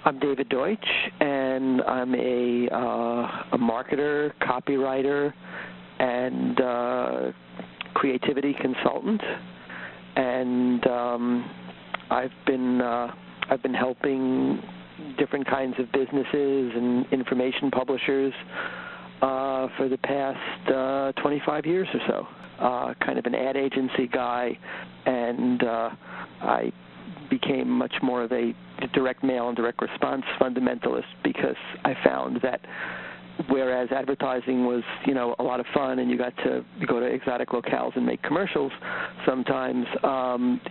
I'm David Deutsch, and I'm a marketer, copywriter, and creativity consultant. And I've been helping different kinds of businesses and information publishers for the past 25 years or so. Kind of an ad agency guy, and I became much more of a direct mail and direct response fundamentalist because I found that whereas advertising was, a lot of fun and you got to go to exotic locales and make commercials, sometimes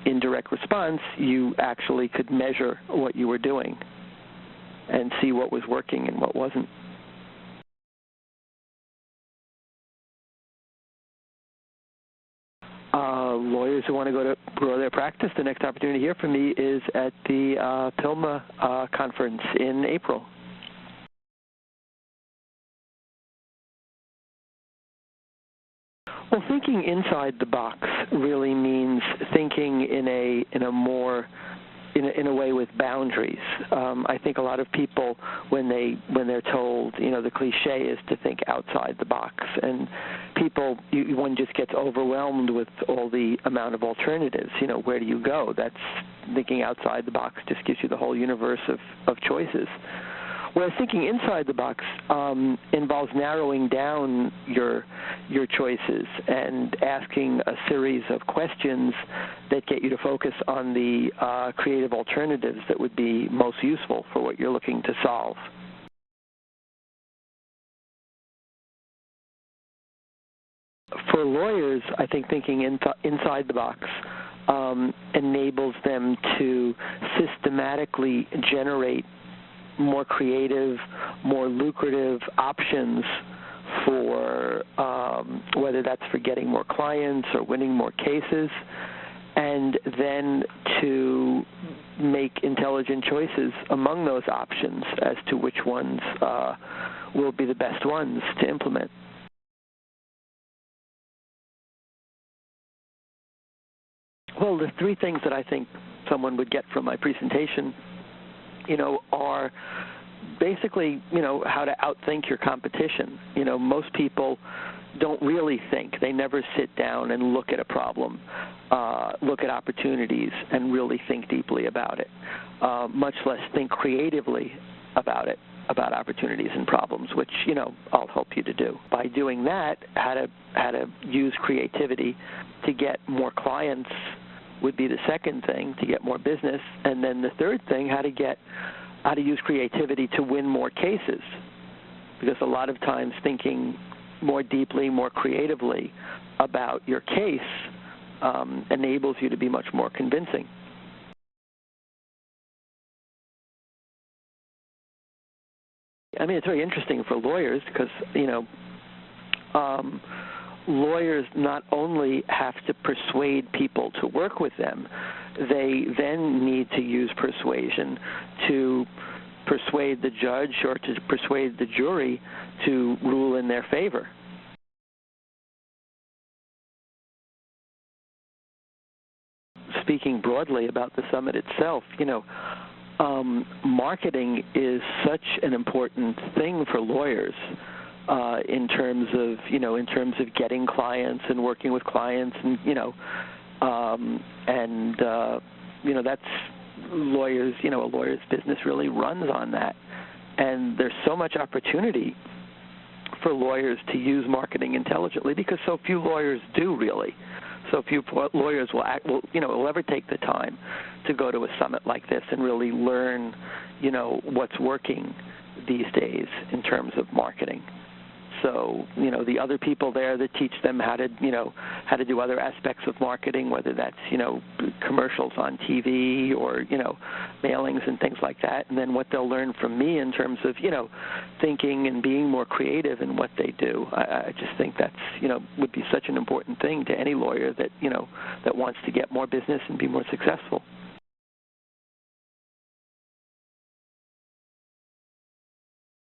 in direct response you actually could measure what you were doing and see what was working and what wasn't. Lawyers who want to grow their practice, the next opportunity to hear from me is at the PILMMA conference in April. Well, thinking inside the box really means thinking in a way with boundaries. I think a lot of people, when they're told, the cliche is to think outside the box, and one just gets overwhelmed with all the amount of alternatives. Where do you go? That's thinking outside the box just gives you the whole universe of choices. Whereas thinking inside the box involves narrowing down your choices and asking a series of questions that get you to focus on the creative alternatives that would be most useful for what you're looking to solve. For lawyers, I think thinking inside the box enables them to systematically generate more creative, more lucrative options for whether that's for getting more clients or winning more cases, and then to make intelligent choices among those options as to which ones will be the best ones to implement. Well, the three things that I think someone would get from my presentation are basically, how to outthink your competition. Most people don't really think. They never sit down and look at a problem, look at opportunities, and really think deeply about it, much less think creatively about it, about opportunities and problems, which, I'll help you to do. By doing that, how to use creativity to get more clients would be the second thing, to get more business. And then the third thing, how to use creativity to win more cases. Because a lot of times thinking more deeply, more creatively about your case enables you to be much more convincing. I mean, it's very interesting for lawyers because, lawyers not only have to persuade people to work with them, they then need to use persuasion to persuade the judge or to persuade the jury to rule in their favor. Speaking broadly about the summit itself, marketing is such an important thing for lawyers. In terms of getting clients and working with clients, and that's lawyers. A lawyer's business really runs on that, and there's so much opportunity for lawyers to use marketing intelligently because so few lawyers do really. So few lawyers will ever take the time to go to a summit like this and really learn, what's working these days in terms of marketing. So, the other people there that teach them how to do other aspects of marketing, whether that's, commercials on TV or, mailings and things like that, and then what they'll learn from me in terms of, thinking and being more creative in what they do. I just think that's, would be such an important thing to any lawyer that, that wants to get more business and be more successful.